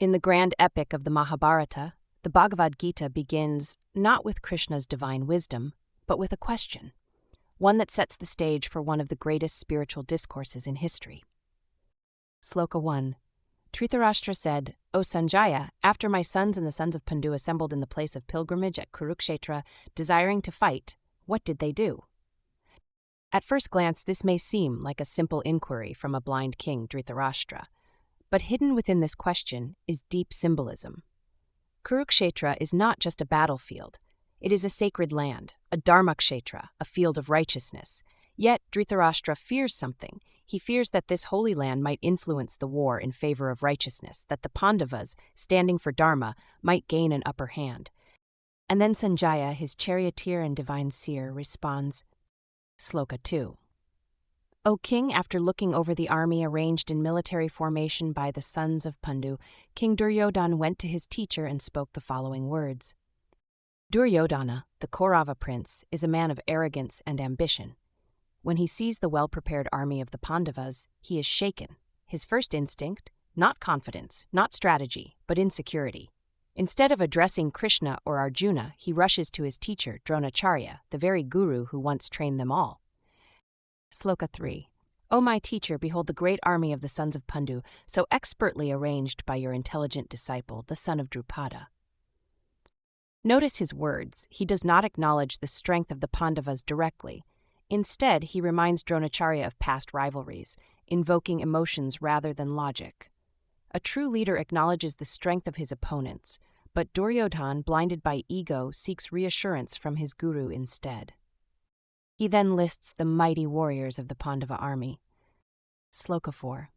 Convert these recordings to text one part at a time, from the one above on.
In the grand epic of the Mahabharata, the Bhagavad Gita begins not with Krishna's divine wisdom, but with a question, one that sets the stage for one of the greatest spiritual discourses in history. Sloka 1. Dhritarashtra said, "O Sanjaya, after my sons and the sons of Pandu assembled in the place of pilgrimage at Kurukshetra, desiring to fight, what did they do?" At first glance, this may seem like a simple inquiry from a blind king, Dhritarashtra. But hidden within this question is deep symbolism. Kurukshetra is not just a battlefield. It is a sacred land, a Dharma kshetra, a field of righteousness. Yet Dhritarashtra fears something. He fears that this holy land might influence the war in favor of righteousness, that the Pandavas, standing for Dharma, might gain an upper hand. And then Sanjaya, his charioteer and divine seer, responds, Sloka 2. O king, after looking over the army arranged in military formation by the sons of Pandu, King Duryodhana went to his teacher and spoke the following words. Duryodhana, the Kaurava prince, is a man of arrogance and ambition. When he sees the well-prepared army of the Pandavas, he is shaken. His first instinct, not confidence, not strategy, but insecurity. Instead of addressing Krishna or Arjuna, he rushes to his teacher, Dronacharya, the very guru who once trained them all. Sloka 3. O my teacher, behold the great army of the sons of Pandu, so expertly arranged by your intelligent disciple, the son of Drupada. Notice his words. He does not acknowledge the strength of the Pandavas directly. Instead, he reminds Dronacharya of past rivalries, invoking emotions rather than logic. A true leader acknowledges the strength of his opponents, but Duryodhana, blinded by ego, seeks reassurance from his guru instead. He then lists the mighty warriors of the Pandava army. Sloka 4.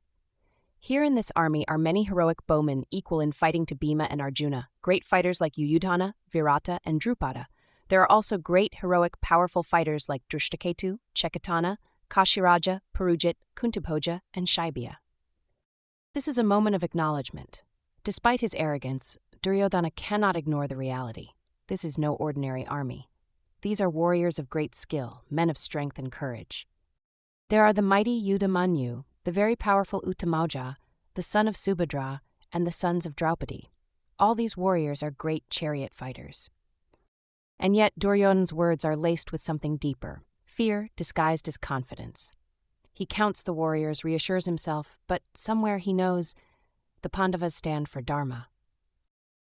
Here in this army are many heroic bowmen equal in fighting to Bhima and Arjuna, great fighters like Duryodhana, Virata, and Drupada. There are also great, heroic, powerful fighters like Drishtaketu, Chekatana, Kashiraja, Purujit, Kuntibhoja, and Shaibya. This is a moment of acknowledgement. Despite his arrogance, Duryodhana cannot ignore the reality. This is no ordinary army. These are warriors of great skill, men of strength and courage. There are the mighty Yudhamanyu, the very powerful Uttamauja, the son of Subhadra, and the sons of Draupadi. All these warriors are great chariot fighters. And yet Duryodhana's words are laced with something deeper, fear disguised as confidence. He counts the warriors, reassures himself, but somewhere he knows the Pandavas stand for Dharma.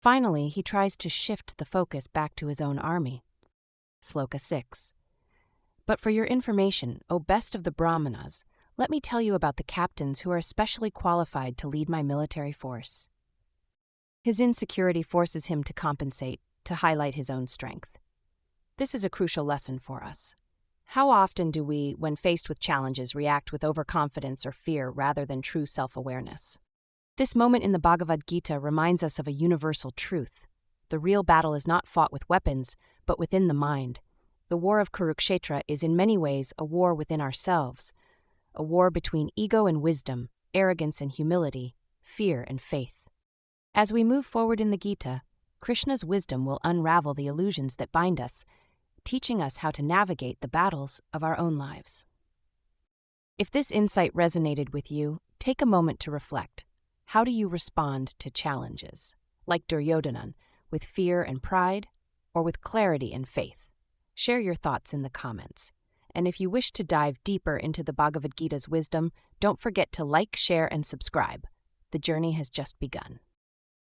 Finally, he tries to shift the focus back to his own army. Sloka 6. But for your information, O best of the Brahmanas, let me tell you about the captains who are especially qualified to lead my military force. His insecurity forces him to compensate, to highlight his own strength. This is a crucial lesson for us. How often do we, when faced with challenges, react with overconfidence or fear rather than true self-awareness? This moment in the Bhagavad Gita reminds us of a universal truth. The real battle is not fought with weapons, but within the mind. The war of Kurukshetra is in many ways a war within ourselves, a war between ego and wisdom, arrogance and humility, fear and faith. As we move forward in the Gita, Krishna's wisdom will unravel the illusions that bind us, teaching us how to navigate the battles of our own lives. If this insight resonated with you, take a moment to reflect. How do you respond to challenges, like Duryodhana, with fear and pride, or with clarity and faith? Share your thoughts in the comments. And if you wish to dive deeper into the Bhagavad Gita's wisdom, don't forget to like, share, and subscribe. The journey has just begun.